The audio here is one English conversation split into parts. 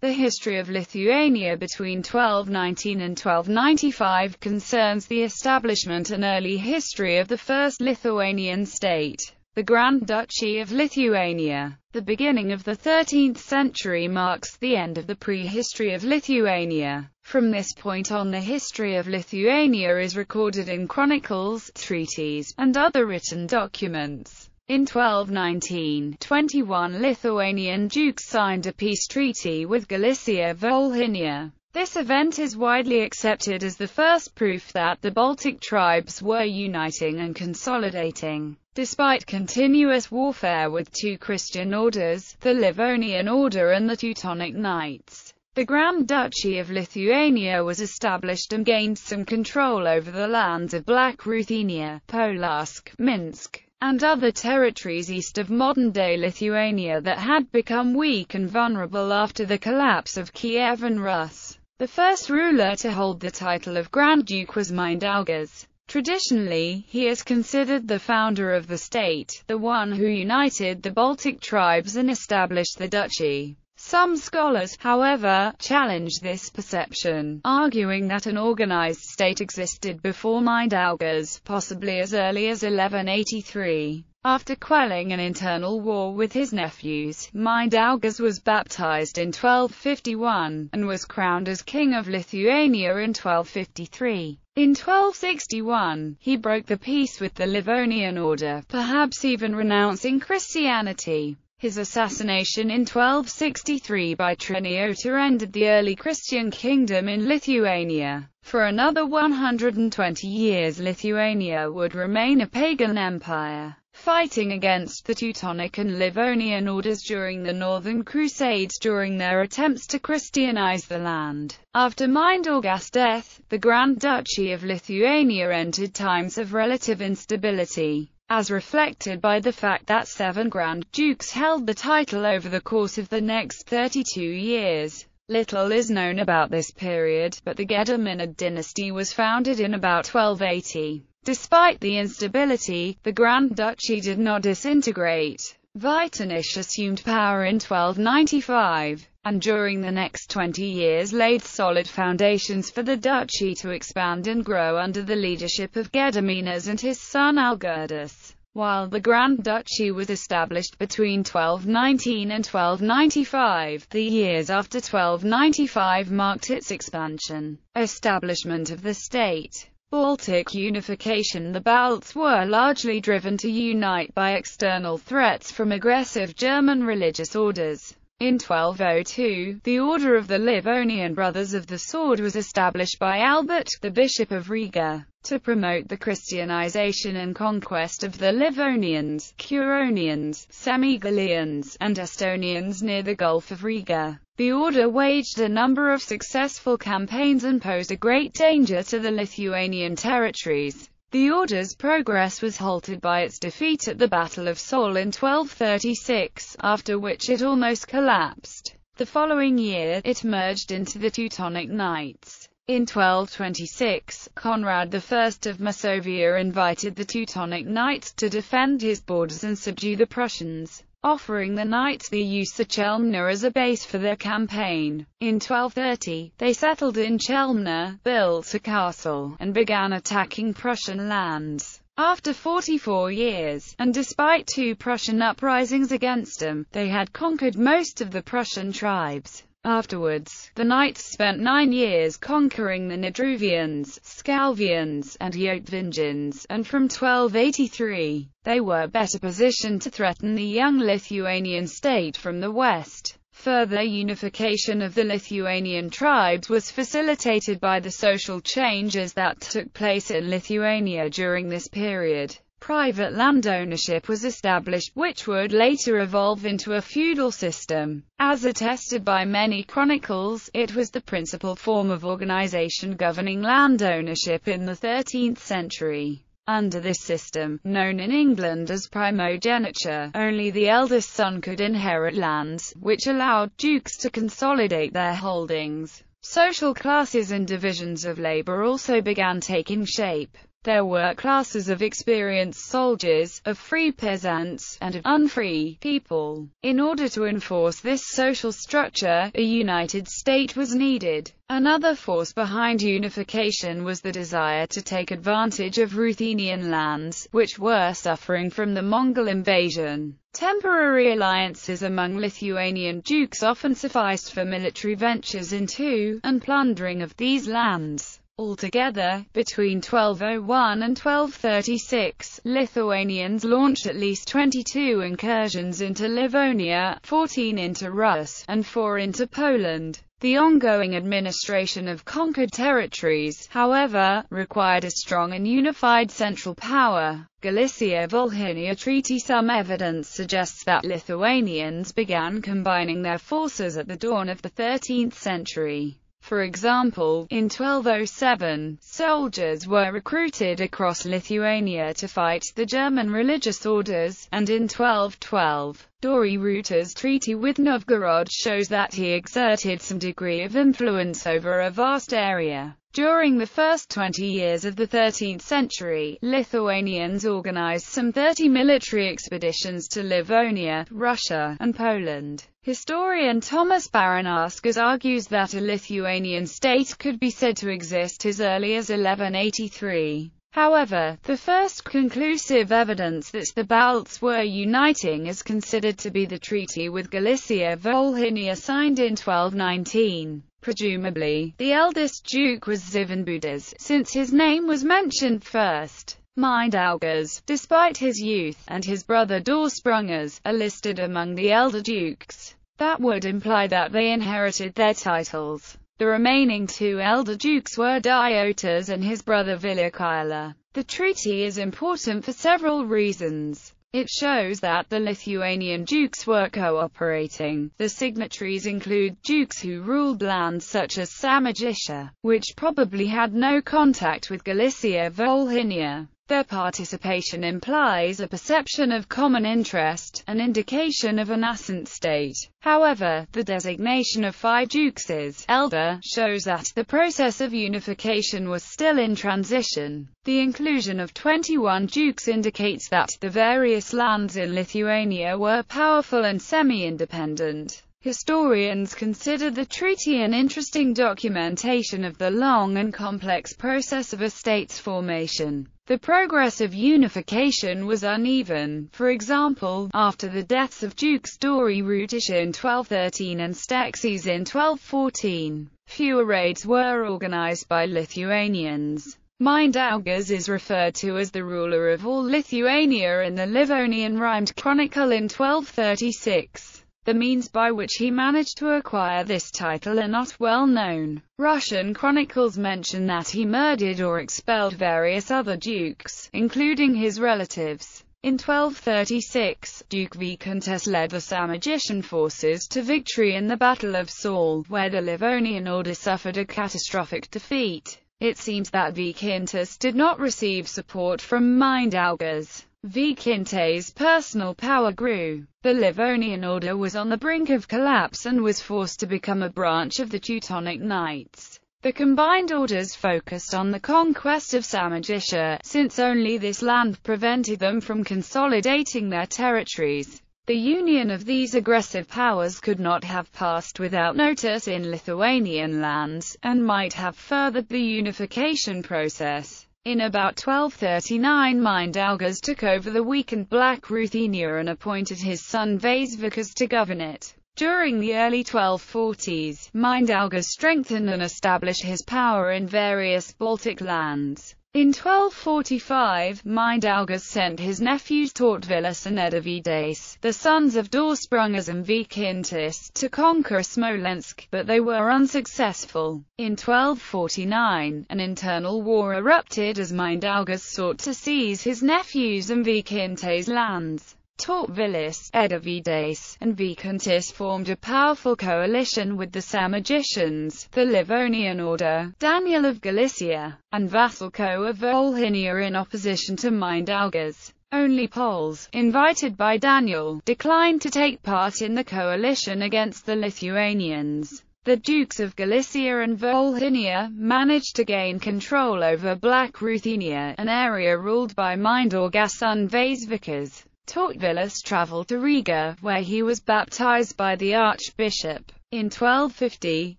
The history of Lithuania between 1219 and 1295 concerns the establishment and early history of the first Lithuanian state, the Grand Duchy of Lithuania. The beginning of the 13th century marks the end of the prehistory of Lithuania. From this point on, the history of Lithuania is recorded in chronicles, treaties, and other written documents. In 1219, 21 Lithuanian dukes signed a peace treaty with Galicia Volhynia. This event is widely accepted as the first proof that the Baltic tribes were uniting and consolidating. Despite continuous warfare with two Christian orders, the Livonian Order and the Teutonic Knights, the Grand Duchy of Lithuania was established and gained some control over the lands of Black Ruthenia, Polotsk, Minsk, and other territories east of modern-day Lithuania that had become weak and vulnerable after the collapse of Kievan Rus. The first ruler to hold the title of Grand Duke was Mindaugas. Traditionally, he is considered the founder of the state, the one who united the Baltic tribes and established the duchy. Some scholars, however, challenge this perception, arguing that an organized state existed before Mindaugas, possibly as early as 1183. After quelling an internal war with his nephews, Mindaugas was baptized in 1251, and was crowned as King of Lithuania in 1253. In 1261, he broke the peace with the Livonian Order, perhaps even renouncing Christianity. His assassination in 1263 by Treniota ended the early Christian kingdom in Lithuania. For another 120 years Lithuania would remain a pagan empire, fighting against the Teutonic and Livonian orders during the Northern Crusades during their attempts to Christianize the land. After Mindaugas' death, the Grand Duchy of Lithuania entered times of relative instability, as reflected by the fact that 7 Grand Dukes held the title over the course of the next 32 years. Little is known about this period, but the Gedaminid dynasty was founded in about 1280. Despite the instability, the Grand Duchy did not disintegrate. Vytautas assumed power in 1295, and during the next 20 years laid solid foundations for the duchy to expand and grow under the leadership of Gediminas and his son Algirdas. While the Grand Duchy was established between 1219 and 1295, the years after 1295 marked its expansion. Establishment of the state. Baltic unification. The Balts were largely driven to unite by external threats from aggressive German religious orders. In 1202, the Order of the Livonian Brothers of the Sword was established by Albert, the Bishop of Riga, to promote the Christianization and conquest of the Livonians, Curonians, Semigalians, and Estonians near the Gulf of Riga. The order waged a number of successful campaigns and posed a great danger to the Lithuanian territories. The order's progress was halted by its defeat at the Battle of Sol in 1236, after which it almost collapsed. The following year, it merged into the Teutonic Knights. In 1226, Conrad I of Masovia invited the Teutonic Knights to defend his borders and subdue the Prussians, offering the knights the use of Chelmna as a base for their campaign. In 1230, they settled in Chelmna, built a castle, and began attacking Prussian lands. After 44 years, and despite 2 Prussian uprisings against them, they had conquered most of the Prussian tribes. Afterwards, the knights spent 9 years conquering the Nidruvians, Scalvians, and Yotvingians, and from 1283, they were better positioned to threaten the young Lithuanian state from the west. Further unification of the Lithuanian tribes was facilitated by the social changes that took place in Lithuania during this period. Private land ownership was established, which would later evolve into a feudal system. As attested by many chronicles, it was the principal form of organization governing land ownership in the 13th century. Under this system, known in England as primogeniture, only the eldest son could inherit lands, which allowed dukes to consolidate their holdings. Social classes and divisions of labor also began taking shape. There were classes of experienced soldiers, of free peasants, and of unfree people. In order to enforce this social structure, a united state was needed. Another force behind unification was the desire to take advantage of Ruthenian lands, which were suffering from the Mongol invasion. Temporary alliances among Lithuanian dukes often sufficed for military ventures into, and plundering of these lands. Altogether, between 1201 and 1236, Lithuanians launched at least 22 incursions into Livonia, 14 into Rus, and 4 into Poland. The ongoing administration of conquered territories, however, required a strong and unified central power. Galicia-Volhynia Treaty. Some evidence suggests that Lithuanians began combining their forces at the dawn of the 13th century. For example, in 1207, soldiers were recruited across Lithuania to fight the German religious orders, and in 1212, Dori Ruta's treaty with Novgorod shows that he exerted some degree of influence over a vast area. During the first 20 years of the 13th century, Lithuanians organized some 30 military expeditions to Livonia, Russia, and Poland. Historian Thomas Baranaskas argues that a Lithuanian state could be said to exist as early as 1183. However, the first conclusive evidence that the Balts were uniting is considered to be the treaty with Galicia-Volhynia signed in 1219. Presumably, the eldest duke was Zivanbudas, since his name was mentioned first. Mindaugas, despite his youth, and his brother Dorsprungers, are listed among the elder dukes. That would imply that they inherited their titles. The remaining 2 elder dukes were Diotas and his brother Vilicaila. The treaty is important for several reasons. It shows that the Lithuanian dukes were cooperating. The signatories include dukes who ruled lands such as Samogitia, which probably had no contact with Galicia-Volhynia. Their participation implies a perception of common interest, an indication of a nascent state. However, the designation of 5 dukes as elder shows that the process of unification was still in transition. The inclusion of 21 dukes indicates that the various lands in Lithuania were powerful and semi-independent. Historians consider the treaty an interesting documentation of the long and complex process of a state's formation. The progress of unification was uneven. For example, after the deaths of Dukes Dori Rutish in 1213 and Stexes in 1214, fewer raids were organized by Lithuanians. Mindaugas is referred to as the ruler of all Lithuania in the Livonian rhymed chronicle in 1236. The means by which he managed to acquire this title are not well known. Russian chronicles mention that he murdered or expelled various other dukes, including his relatives. In 1236, Duke Vicontis led the Samogitian forces to victory in the Battle of Saul, where the Livonian Order suffered a catastrophic defeat. It seems that Vicontis did not receive support from Mindaugas. Vicontis' personal power grew. The Livonian Order was on the brink of collapse and was forced to become a branch of the Teutonic Knights. The combined orders focused on the conquest of Samogitia, since only this land prevented them from consolidating their territories. The union of these aggressive powers could not have passed without notice in Lithuanian lands, and might have furthered the unification process. In about 1239 Mindaugas took over the weakened Black Ruthenia and appointed his son Vaisvikas to govern it. During the early 1240s, Mindaugas strengthened and established his power in various Baltic lands. In 1245, Mindaugas sent his nephews Tautvilas and Edvidas, the sons of Dorsprungers and Vicontis, to conquer Smolensk, but they were unsuccessful. In 1249, an internal war erupted as Mindaugas sought to seize his nephews and Vicontis' lands. Tautvilas, Edvidas, and Vicontis formed a powerful coalition with the Samogitians, the Livonian Order, Daniel of Galicia, and Vasilko of Volhynia in opposition to Mindaugas. Only Poles, invited by Daniel, declined to take part in the coalition against the Lithuanians. The Dukes of Galicia and Volhynia managed to gain control over Black Ruthenia, an area ruled by Mindaugas' son Vaisvikas. Tautvillus travelled to Riga, where he was baptized by the archbishop. In 1250,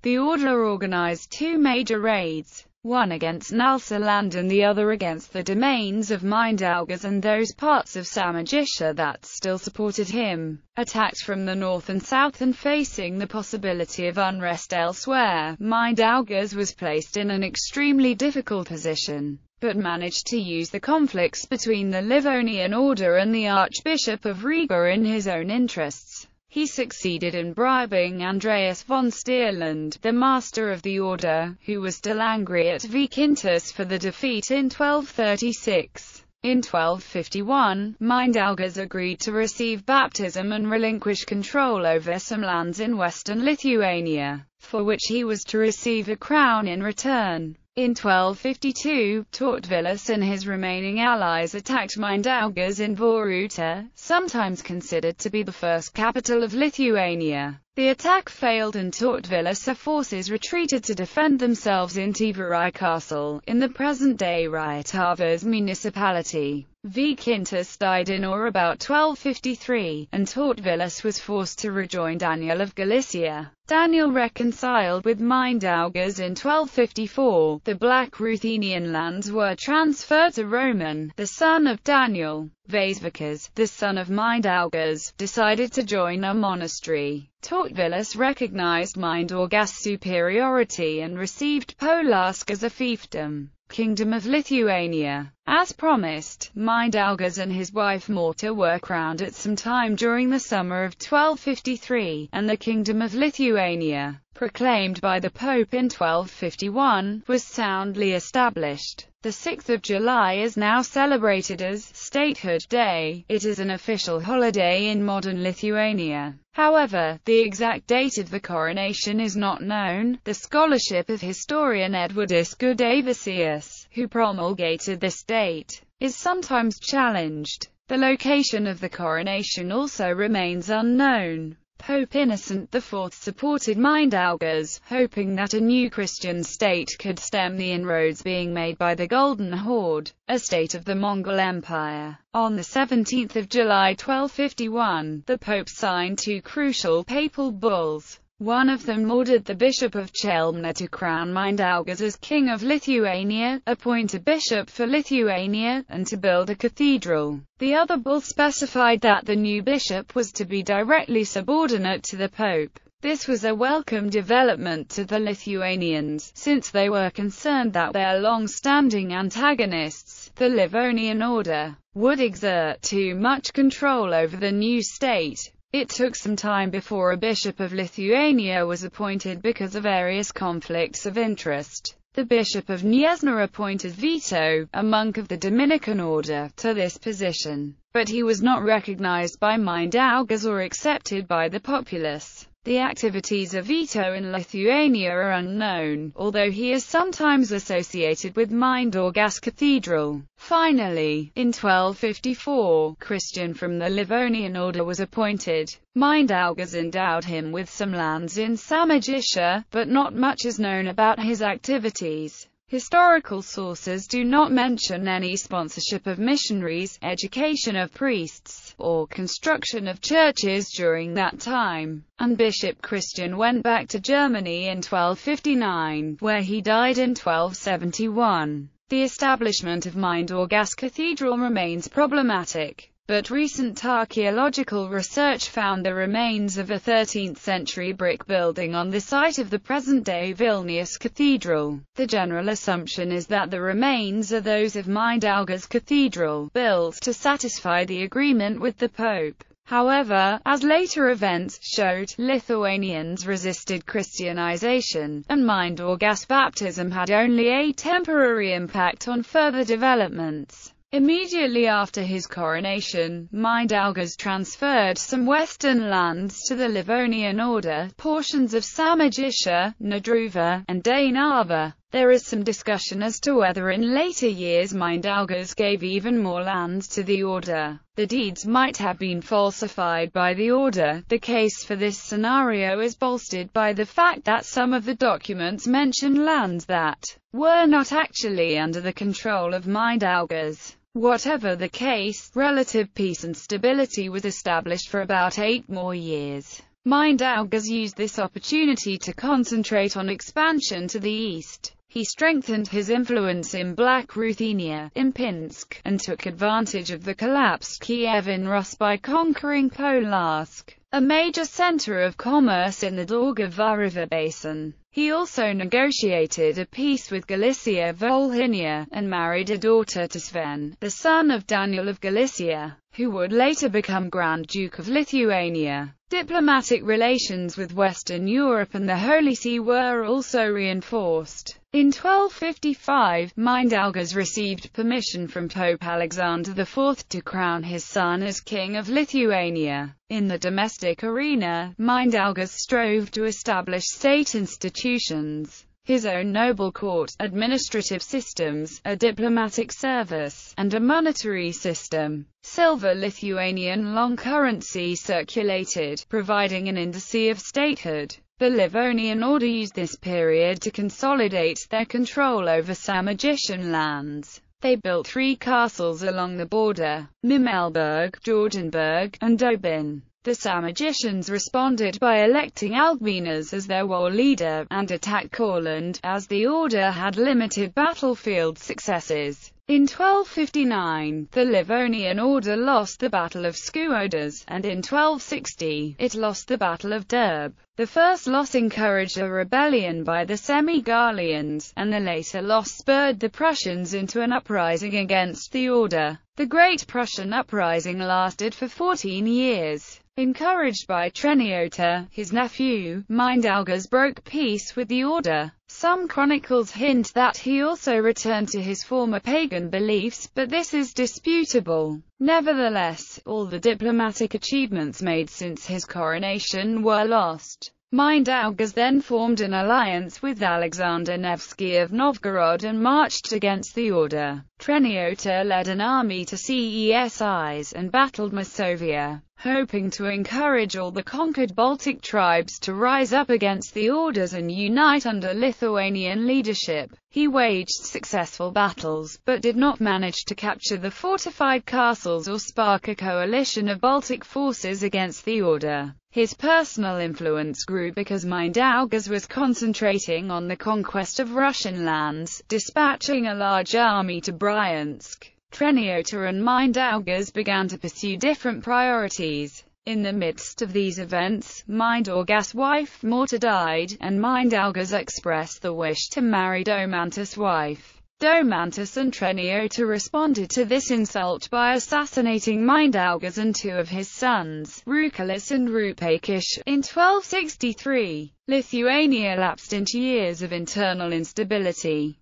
the order organized two major raids, one against Nalsaland and the other against the domains of Mindaugas and those parts of Samogitia that still supported him. Attacked from the north and south and facing the possibility of unrest elsewhere, Mindaugas was placed in an extremely difficult position, but managed to use the conflicts between the Livonian Order and the Archbishop of Riga in his own interests. He succeeded in bribing Andreas von Stierland, the master of the order, who was still angry at Vykintas for the defeat in 1236. In 1251, Mindaugas agreed to receive baptism and relinquish control over some lands in western Lithuania, for which he was to receive a crown in return. In 1252, Tautvillus and his remaining allies attacked Mindaugas in Voruta, sometimes considered to be the first capital of Lithuania. The attack failed and Tautvillus' forces retreated to defend themselves in Tivarai Castle, in the present-day Rietavas municipality. Vykintas died in or about 1253, and Tautvillus was forced to rejoin Daniel of Galicia. Daniel reconciled with Mindaugas in 1254. The Black Ruthenian lands were transferred to Roman, the son of Daniel. Vaisvikas, the son of Mindaugas, decided to join a monastery. Tautvillus recognized Mindaugas' superiority and received Polarsk as a fiefdom, Kingdom of Lithuania. As promised, Mindaugas and his wife Morta were crowned at some time during the summer of 1253, and the Kingdom of Lithuania, proclaimed by the Pope in 1251, was soundly established. The 6th of July is now celebrated as Statehood Day. It is an official holiday in modern Lithuania. However, the exact date of the coronation is not known. The scholarship of historian Edwardus Gudavičius, who promulgated this date, is sometimes challenged. The location of the coronation also remains unknown. Pope Innocent IV supported Mindaugas, hoping that a new Christian state could stem the inroads being made by the Golden Horde, a state of the Mongol Empire. On the 17th of July 1251, the Pope signed two crucial papal bulls. One of them ordered the Bishop of Chelmna to crown Mindaugas as King of Lithuania, appoint a bishop for Lithuania, and to build a cathedral. The other bull specified that the new bishop was to be directly subordinate to the Pope. This was a welcome development to the Lithuanians, since they were concerned that their long-standing antagonists, the Livonian Order, would exert too much control over the new state. It took some time before a bishop of Lithuania was appointed because of various conflicts of interest. The Bishop of Gniezno appointed Vito, a monk of the Dominican order, to this position, but he was not recognized by Mindaugas or accepted by the populace. The activities of Vito in Lithuania are unknown, although he is sometimes associated with Mindaugas Cathedral. Finally, in 1254, Christian from the Livonian Order was appointed. Mindaugas endowed him with some lands in Samogitia, but not much is known about his activities. Historical sources do not mention any sponsorship of missionaries, education of priests, or construction of churches during that time, and Bishop Christian went back to Germany in 1259, where he died in 1271. The establishment of Mindaugas Cathedral remains problematic, but recent archaeological research found the remains of a 13th-century brick building on the site of the present-day Vilnius Cathedral. The general assumption is that the remains are those of Mindaugas Cathedral, built to satisfy the agreement with the Pope. However, as later events showed, Lithuanians resisted Christianization, and Mindaugas baptism had only a temporary impact on further developments. Immediately after his coronation, Mindaugas transferred some western lands to the Livonian Order, portions of Samogitia, Nadruva, and Dainava. There is some discussion as to whether in later years Mindaugas gave even more lands to the order. The deeds might have been falsified by the order. The case for this scenario is bolstered by the fact that some of the documents mention lands that were not actually under the control of Mindaugas. Whatever the case, relative peace and stability was established for about 8 more years. Mindaugas used this opportunity to concentrate on expansion to the east. He strengthened his influence in Black Ruthenia, in Pinsk, and took advantage of the collapsed Kievan Rus by conquering Polarsk, a major center of commerce in the Daugava River basin. He also negotiated a peace with Galicia Volhynia, and married a daughter to Sven, the son of Daniel of Galicia, who would later become Grand Duke of Lithuania. Diplomatic relations with Western Europe and the Holy See were also reinforced. In 1255, Mindaugas received permission from Pope Alexander IV to crown his son as King of Lithuania. In the domestic arena, Mindaugas strove to establish state institutions, his own noble court, administrative systems, a diplomatic service, and a monetary system. Silver Lithuanian long currency circulated, providing an indice of statehood. The Livonian Order used this period to consolidate their control over Samogitian lands. They built 3 castles along the border: Mimelburg, Jordanburg, and Dobin. The Samogitians responded by electing Albinas as their war leader, and attacked Courland, as the order had limited battlefield successes. In 1259, the Livonian Order lost the Battle of Skuodas, and in 1260, it lost the Battle of Derb. The first loss encouraged a rebellion by the Semi-Gallians, and the later loss spurred the Prussians into an uprising against the order. The Great Prussian Uprising lasted for 14 years. Encouraged by Treniota, his nephew, Mindaugas broke peace with the order. Some chronicles hint that he also returned to his former pagan beliefs, but this is disputable. Nevertheless, all the diplomatic achievements made since his coronation were lost. Mindaugas then formed an alliance with Alexander Nevsky of Novgorod and marched against the order. Treniota led an army to Cesis and battled Masovia, hoping to encourage all the conquered Baltic tribes to rise up against the orders and unite under Lithuanian leadership. He waged successful battles, but did not manage to capture the fortified castles or spark a coalition of Baltic forces against the order. His personal influence grew because Mindaugas was concentrating on the conquest of Russian lands, dispatching a large army to Bryansk. Treniota and Mindaugas began to pursue different priorities. In the midst of these events, Mindaugas' wife Morta died, and Mindaugas expressed the wish to marry Domantas' wife. Domantas and Treniota responded to this insult by assassinating Mindaugas and 2 of his sons, Rukelis and Rupakish, in 1263. Lithuania lapsed into years of internal instability.